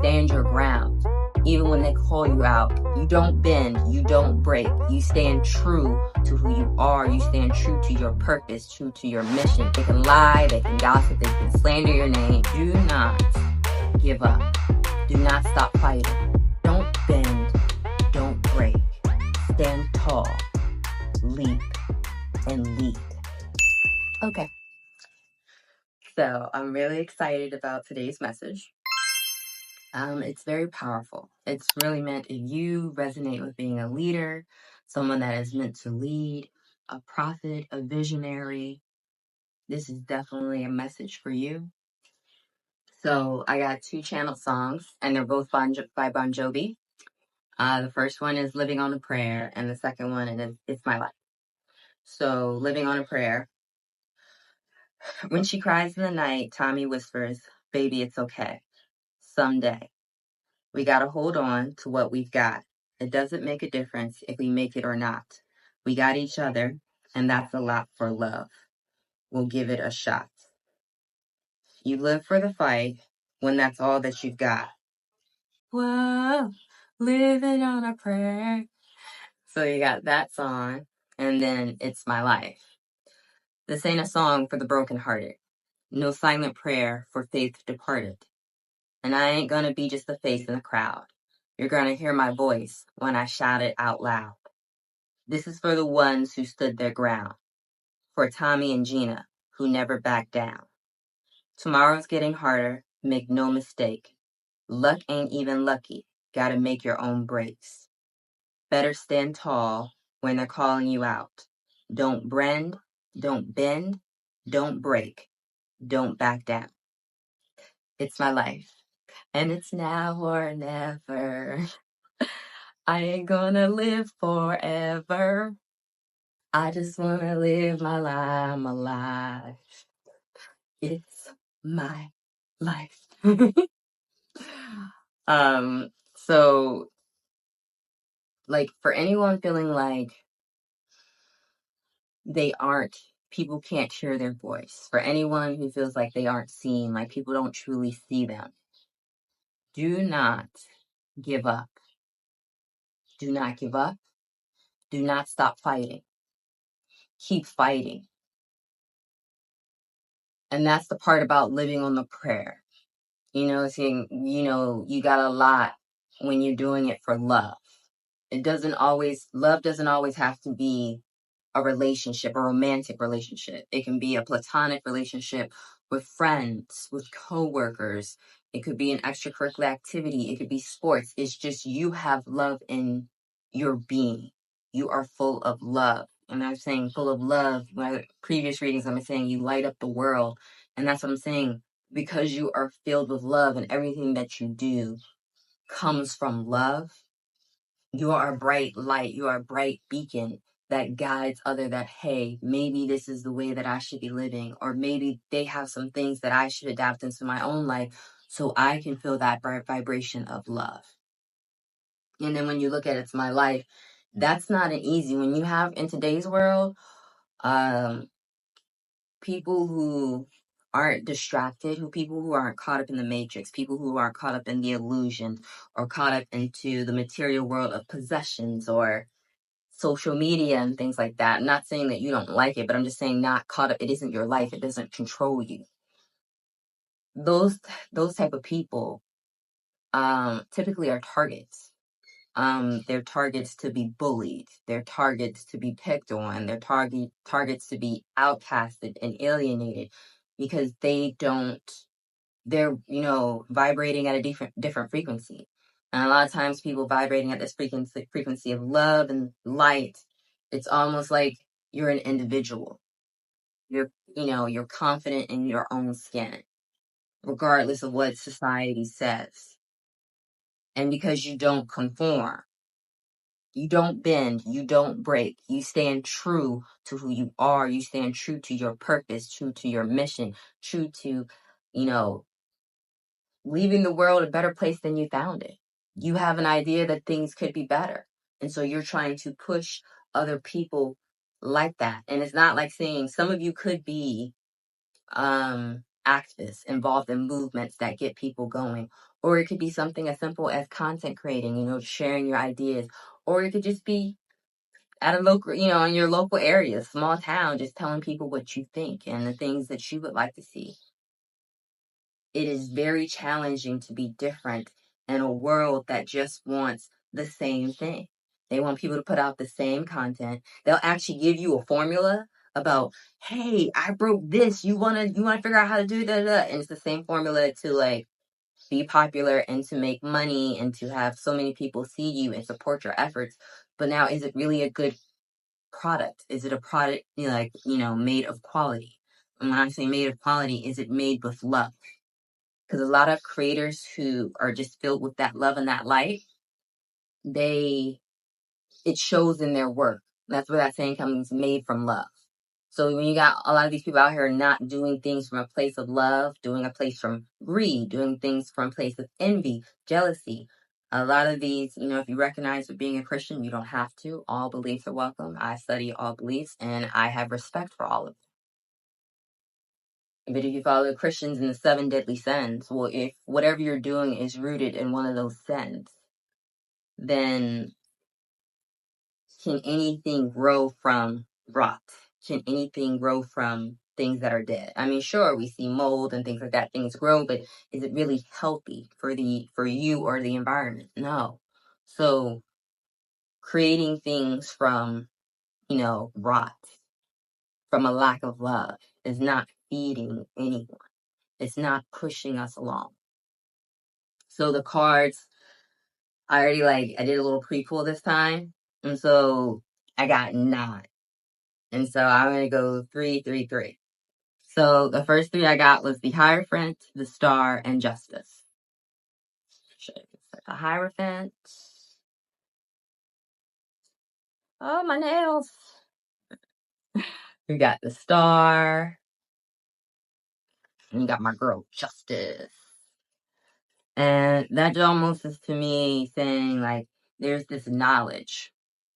stand your ground. Even when they call you out, you don't bend, you don't break. You stand true to who you are. You stand true to your purpose, true to your mission. They can lie, they can gossip, they can slander your name. Do not give up. Do not stop fighting. Don't bend, don't break. Stand tall, leap, and lead. Okay. So I'm really excited about today's message. It's very powerful. It's really meant if you resonate with being a leader, someone that is meant to lead, a prophet, a visionary, this is definitely a message for you. So I got 2 channel songs, and they're both by Bon Jovi. The first one is Living on a Prayer, and the second one is It's My Life. So Living on a Prayer. When she cries in the night, Tommy whispers, "Baby, it's okay. Someday. We gotta hold on to what we've got. It doesn't make a difference if we make it or not. We got each other, and that's a lot for love. We'll give it a shot." You live for the fight when that's all that you've got. Whoa, living on a prayer. So you got that song, and then It's My Life. This ain't a song for the brokenhearted. No silent prayer for faith departed. And I ain't gonna be just a face in the crowd. You're gonna hear my voice when I shout it out loud. This is for the ones who stood their ground. For Tommy and Gina, who never backed down. Tomorrow's getting harder, make no mistake. Luck ain't even lucky, gotta make your own breaks. Better stand tall when they're calling you out. Don't bend, don't bend, don't break, don't back down. It's my life, and it's now or never. I ain't gonna live forever. I just wanna live my life. It's my life. So like for anyone feeling like people can't hear their voice, for anyone who feels like they aren't seen, like people don't truly see them, do not give up. Do not give up. Do not stop fighting. Keep fighting. And that's the part about living on the prayer. Saying, you got a lot when you're doing it for love. Love doesn't always have to be a relationship, a romantic relationship. It can be a platonic relationship with friends, with coworkers. It could be an extracurricular activity. It could be sports. It's just you have love in your being. You are full of love. And I'm saying full of love. My previous readings, I'm saying you light up the world. And that's what I'm saying. Because you are filled with love and everything that you do comes from love, you are a bright light. You are a bright beacon that guides that, hey, maybe this is the way that I should be living, or maybe they have some things that I should adapt into my own life so I can feel that vibration of love. And then when you look at It's My Life, that's not an easy, when you have in today's world, people who aren't distracted, people who aren't caught up in the matrix, people who aren't caught up in the illusion or caught up into the material world of possessions or social media and things like that. I'm not saying that you don't like it, but I'm just saying not caught up. It isn't your life. It doesn't control you. Those type of people typically are targets. They're targets to be bullied. They're targets to be picked on. They're targets to be outcasted and alienated because they're vibrating at a different frequency. And a lot of times people vibrating at this frequency of love and light, it's almost like you're an individual. You're confident in your own skin, regardless of what society says. And because you don't conform, you don't bend, you don't break. You stand true to who you are. You stand true to your purpose, true to your mission, true to, leaving the world a better place than you found it. You have an idea that things could be better. And so you're trying to push other people like that. And it's not like saying some of you could be activists involved in movements that get people going, Or it could be something as simple as content creating, sharing your ideas. Or it could just be at a local, in your local area, small town, just telling people what you think and the things that you would like to see. It is very challenging to be different in a world that just wants the same thing. They want people to put out the same content. They'll actually give you a formula about, hey, I broke this. You wanna figure out how to do that, and it's the same formula to like be popular and to make money and to have so many people see you and support your efforts. But now, is it really a good product? Is it a product made of quality? And when I say made of quality, is it made with love? Because a lot of creators who are just filled with that love and that light, it shows in their work. That's where that saying comes, made from love. So when you got a lot of these people out here not doing things from a place of love, doing a place from greed, doing things from a place of envy, jealousy, a lot of these, if you recognize with being a Christian, you don't have to. All beliefs are welcome. I study all beliefs and I have respect for all of them. But if you follow Christians in the 7 deadly sins, well, if whatever you're doing is rooted in one of those sins, then can anything grow from rot? Can anything grow from things that are dead? I mean, sure, we see mold and things like that, things grow, but is it really healthy for you or the environment? No. So creating things from, rot, from a lack of love, is not feeding anyone. It's not pushing us along. So the cards, I did a little pre-pull this time. And so I got 9. And so I'm going to go 3, 3, 3. So the first 3 I got was the Hierophant, the Star, and Justice. The Hierophant. Oh, my nails. We got the Star. And you got my girl, Justice. And that almost is to me saying, like, there's this knowledge.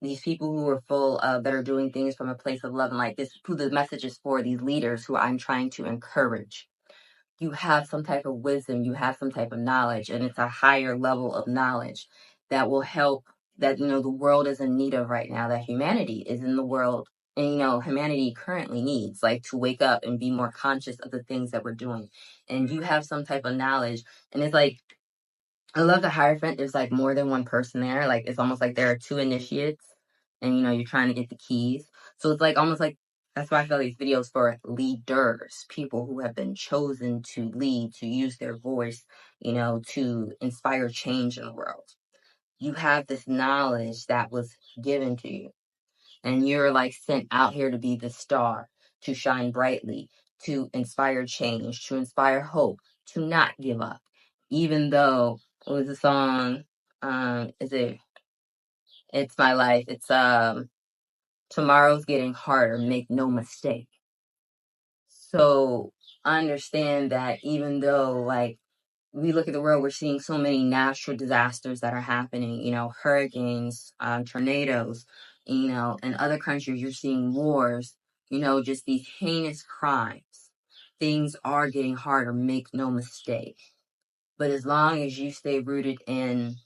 These people who are full of, that are doing things from a place of love and light. This, who the message is for, these leaders who I'm trying to encourage. You have some type of wisdom, you have some type of knowledge, and it's a higher level of knowledge that will help, that, the world is in need of right now, that humanity is in the world, and, humanity currently needs, like, to wake up and be more conscious of the things that we're doing. And you have some type of knowledge, and it's like, I love the Hierophant. There's like more than one person there. Like, it's almost like there are 2 initiates, and you're trying to get the keys. So it's like almost like, that's why I feel these videos for leaders, people who have been chosen to lead, to use their voice, to inspire change in the world. You have this knowledge that was given to you, and you're like sent out here to be the star, to shine brightly, to inspire change, to inspire hope, to not give up. Even though, what was the song? It's My Life. It's Tomorrow's Getting Harder, make no mistake. So understand that even though, like, we look at the world, we're seeing so many natural disasters that are happening, hurricanes, tornadoes, in other countries, you're seeing wars, just these heinous crimes. Things are getting harder, make no mistake. But as long as you stay rooted in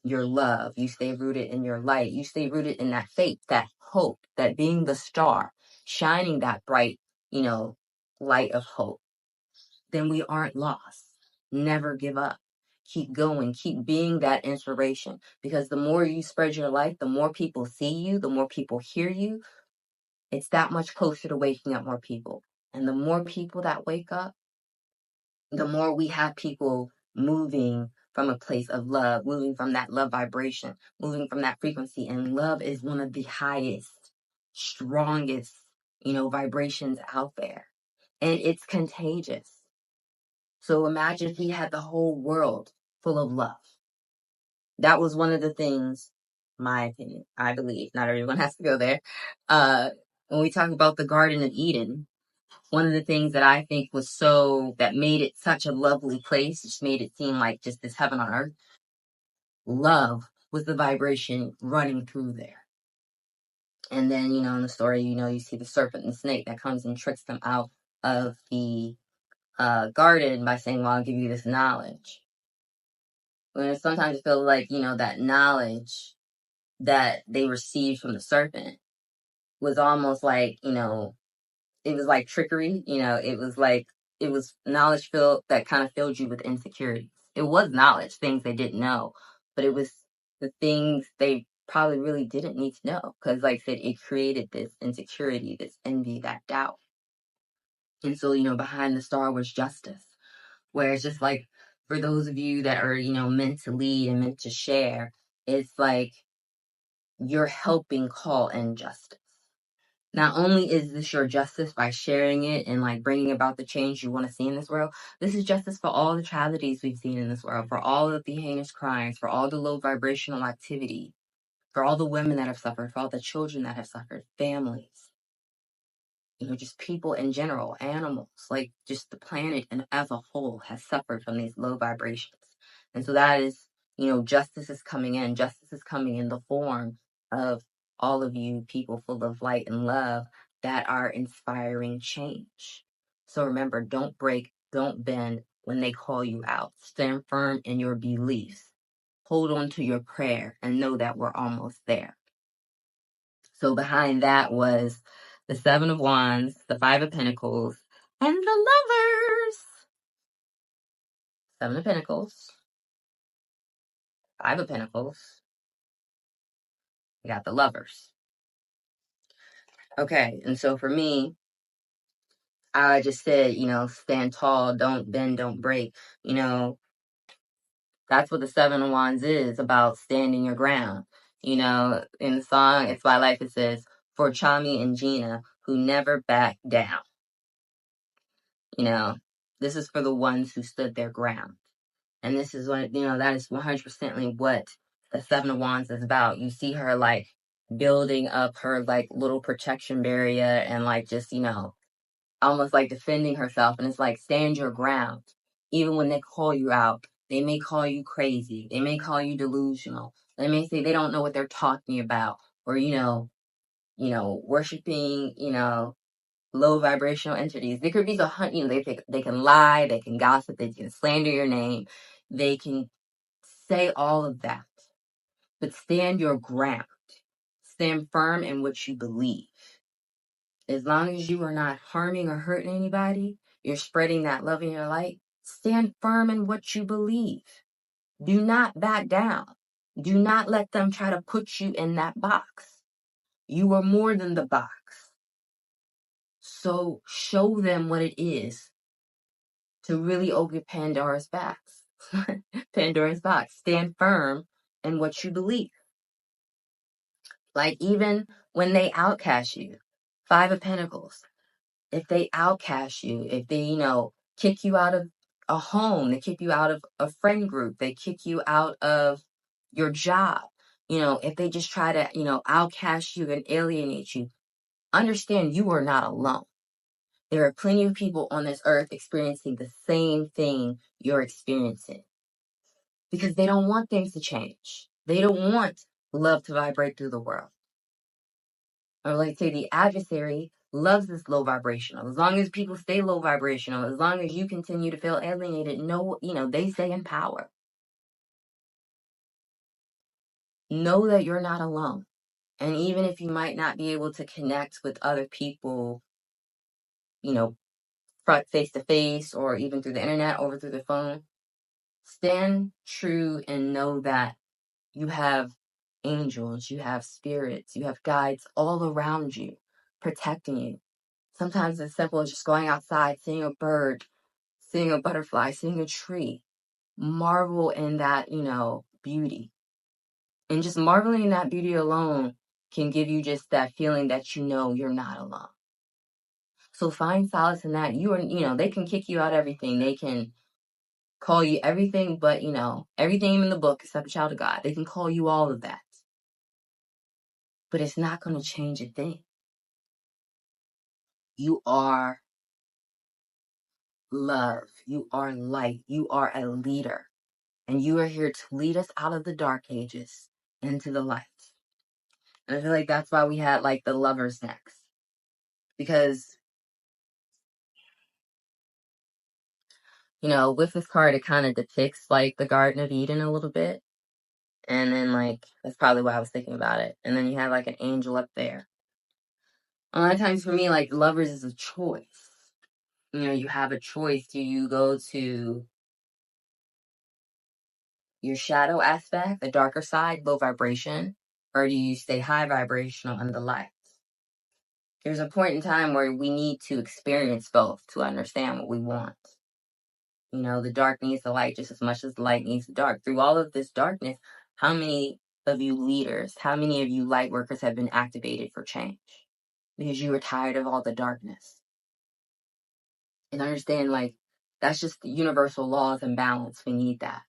your love, you stay rooted in your light, you stay rooted in that faith, that hope, that being the star, shining that bright, light of hope, then we aren't lost. Never give up. Keep going. Keep being that inspiration. Because the more you spread your light, the more people see you, the more people hear you. It's that much closer to waking up more people. And the more people that wake up, the more we have people moving from a place of love, moving from that love vibration, moving from that frequency. And love is one of the highest, strongest, vibrations out there. And it's contagious. So imagine if we had the whole world full of love. That was one of the things, my opinion, I believe, not everyone has to go there. When we talk about the Garden of Eden, one of the things that I think that made it such a lovely place, just made it seem like just this heaven on earth, love was the vibration running through there. And then, in the story, you see the serpent and the snake that comes and tricks them out of the garden by saying, well, I'll give you this knowledge. When sometimes it feels like, that knowledge that they received from the serpent was almost like, it was like trickery. It was knowledge filled that kind of filled you with insecurities. It was knowledge, things they didn't know, but it was the things they probably really didn't need to know. Because, like I said, it created this insecurity, this envy, that doubt. And so, behind the star was justice, where it's just like, for those of you that are, meant to lead and meant to share, it's like you're helping call in justice. Not only is this your justice by sharing it and like bringing about the change you want to see in this world, this is justice for all the tragedies we've seen in this world, for all of the heinous crimes, for all the low vibrational activity, for all the women that have suffered, for all the children that have suffered, families, just people in general, animals, like just the planet and as a whole has suffered from these low vibrations. And so that is, justice is coming in. Justice is coming in the form of all of you people full of light and love that are inspiring change. So remember, don't break, don't bend when they call you out. Stand firm in your beliefs. Hold on to your prayer and know that we're almost there. So behind that was the Seven of Wands, the Five of Pentacles, and the Lovers. Seven of Pentacles, Five of Pentacles. We got the Lovers. Okay, and so for me, I just said, stand tall, don't bend, don't break. That's what the Seven of Wands is about, standing your ground. In the song It's My Life, it says, for Chami and Gina, who never back down. This is for the ones who stood their ground. And this is what, that is 100% what the Seven of Wands is about. You see her like building up her like little protection barrier and like just, almost like defending herself. And it's like, stand your ground. Even when they call you out, they may call you crazy. They may call you delusional. They may say they don't know what they're talking about. Or, worshiping, low vibrational entities. They could be they can lie, they can gossip, they can slander your name, they can say all of that. But stand your ground. Stand firm in what you believe. As long as you are not harming or hurting anybody, you're spreading that love in your light. Stand firm in what you believe. Do not back down. Do not let them try to put you in that box. You are more than the box. So show them what it is to really open Pandora's box. Pandora's box. Stand firm in what you believe. Like even when they outcast you, Five of Pentacles, if they outcast you, if they, kick you out of a home, they kick you out of a friend group, they kick you out of your job, if they just try to, outcast you and alienate you, understand you are not alone. There are plenty of people on this earth experiencing the same thing you're experiencing because they don't want things to change. They don't want love to vibrate through the world. Or like say the adversary loves this low vibrational. As long as people stay low vibrational, as long as you continue to feel alienated, they stay in power. Know that you're not alone. And even if you might not be able to connect with other people, face to face or even through the internet or through the phone, stand true and know that you have angels, you have spirits, you have guides all around you, protecting you. Sometimes it's simple as just going outside, seeing a bird, seeing a butterfly, seeing a tree. Marvel in that, beauty. And just marveling in that beauty alone can give you just that feeling that you're not alone. So find solace in that. They can kick you out everything. They can call you everything but, everything in the book except a child of God. They can call you all of that. But it's not going to change a thing. You are love. You are light. You are a leader. And you are here to lead us out of the dark ages into the light. And I feel like that's why we had like the Lovers next. Because with this card, it kind of depicts like the Garden of Eden a little bit. And then, like, that's probably why I was thinking about it. And then you have like an angel up there. A lot of times for me, like, lovers is a choice. You have a choice. Do you go to your shadow aspect, the darker side, low vibration, or do you stay high vibrational in the light? There's a point in time where we need to experience both to understand what we want. The dark needs the light just as much as the light needs the dark. Through all of this darkness, how many of you leaders, how many of you light workers have been activated for change? Because you were tired of all the darkness. And understand, like, that's just the universal laws and balance. We need that.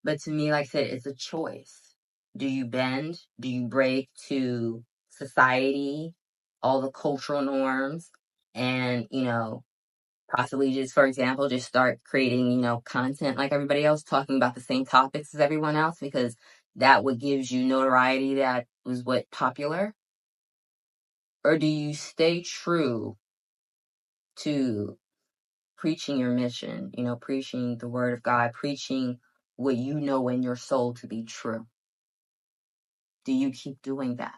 But to me, like I said, it's a choice. Do you bend? Do you break to society, all the cultural norms, and, possibly just, for example, just start creating, content like everybody else, talking about the same topics as everyone else, because that what gives you notoriety, that was what popular? Or do you stay true to preaching your mission, preaching the word of God, preaching what you know in your soul to be true? Do you keep doing that?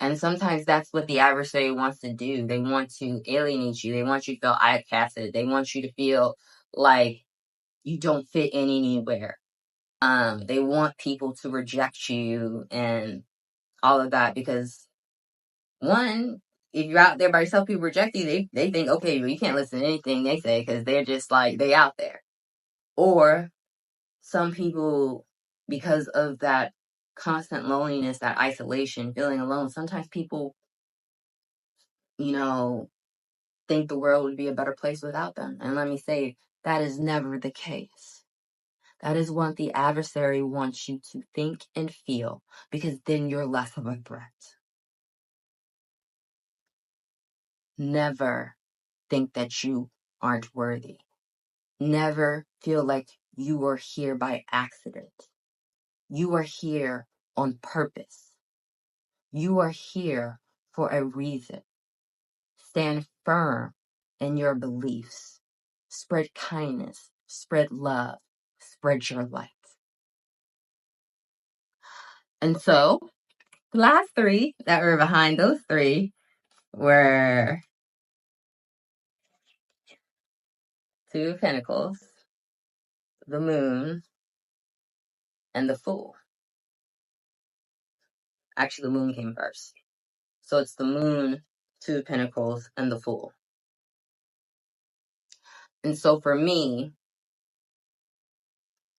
And sometimes that's what the adversary wants to do. They want to alienate you. They want you to feel outcasted. They want you to feel like you don't fit in anywhere. They want people to reject you and all of that because, one, if you're out there by yourself, people reject you, they think, okay, well, you can't listen to anything they say because they're just like, they out there. Or some people, because of that constant loneliness, that isolation, feeling alone, sometimes people, think the world would be a better place without them. And let me say, that is never the case. That is what the adversary wants you to think and feel, because then you're less of a threat. Never think that you aren't worthy. Never feel like you are here by accident. You are here on purpose. You are here for a reason. Stand firm in your beliefs. Spread kindness. Spread love. Spread your light. And so, the last three that were behind those three were Two of Pentacles, the Moon, and the Fool. Actually, the Moon came first. So it's the Moon, Two of Pentacles, and the Fool. And so for me,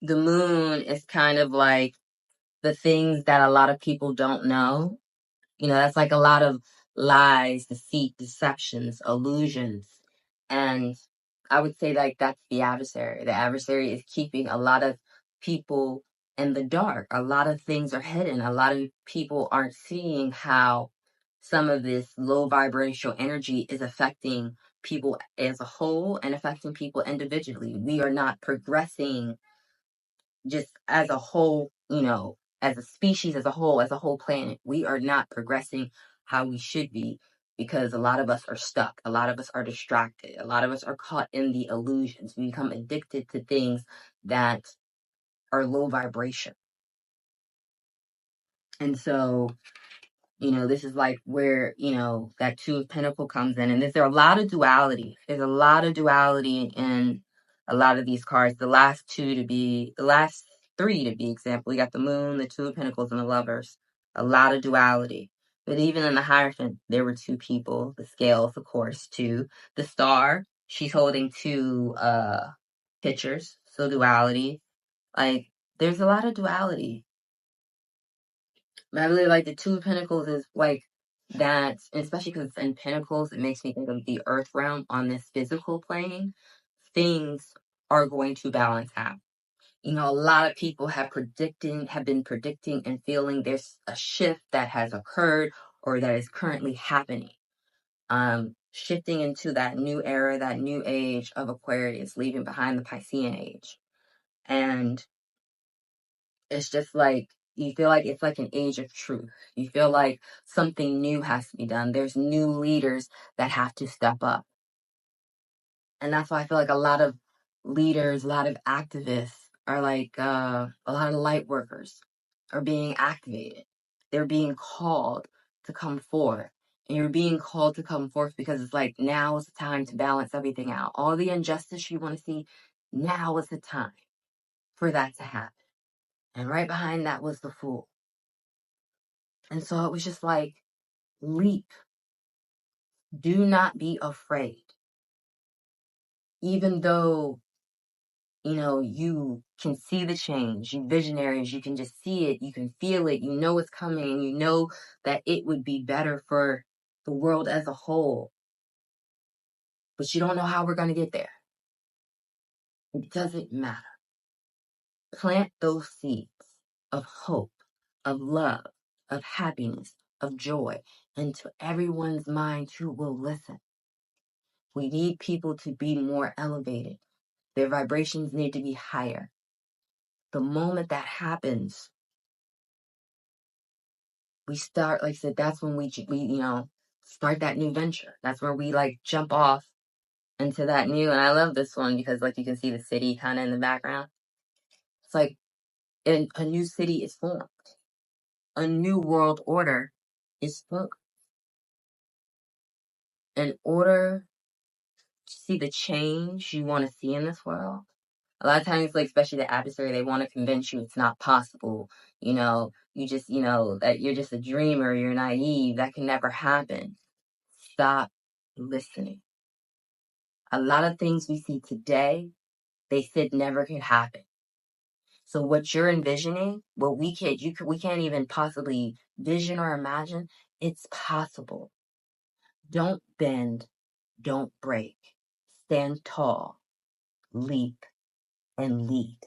the Moon is kind of like the things that a lot of people don't know. That's like a lot of lies, deceit, deceptions, illusions. And I would say like that's the adversary. The adversary is keeping a lot of people in the dark. A lot of things are hidden. A lot of people aren't seeing how some of this low vibrational energy is affecting people as a whole and affecting people individually. We are not progressing just as a whole, as a species, as a whole planet. We are not progressing how we should be because a lot of us are stuck. A lot of us are distracted. A lot of us are caught in the illusions. We become addicted to things that are low vibration. And so, this is like where, that Two of Pentacles comes in. And there's a lot of duality. There's a lot of duality in a lot of these cards. The last three to be example. We got the Moon, the Two of Pentacles, and the Lovers. A lot of duality. But even in the Hierophant, there were two people. The Scales, of course, two. The Star, she's holding two pictures. So duality. Like, there's a lot of duality. I really like the Two of Pentacles is like that, especially because it's in Pentacles, it makes me think of the earth realm on this physical plane. Things are going to balance out. A lot of people have been predicting and feeling there's a shift that has occurred or that is currently happening. Shifting into that new era, that new age of Aquarius, leaving behind the Piscean age. And it's just like, you feel like it's like an age of truth. You feel like something new has to be done. There's new leaders that have to step up. And that's why I feel like a lot of leaders, a lot of activists are like, a lot of light workers are being activated. They're being called to come forth. And you're being called to come forth because it's like, now is the time to balance everything out. All the injustice you want to see, now is the time for that to happen. And right behind that was the fool. And so it was just like, leap. Do not be afraid. Even though, you can see the change, you visionaries, you can just see it, you can feel it, you know it's coming, and you know that it would be better for the world as a whole. But you don't know how we're going to get there. It doesn't matter. Plant those seeds of hope, of love, of happiness, of joy into everyone's mind who will listen. We need people to be more elevated. Their vibrations need to be higher. The moment that happens, we start, like I said, that's when we start that new venture. That's where we like jump off into that new, and I love this one because like you can see the city kind of in the background. It's like a new city is formed. A new world order is formed. In order to see the change you want to see in this world, a lot of times, like especially the adversary, they want to convince you it's not possible. You just, that you're just a dreamer, you're naive, that can never happen. Stop listening. A lot of things we see today, they said never could happen. So what you're envisioning, what we can't even possibly vision or imagine, it's possible. Don't bend, don't break. Stand tall, leap, and lead.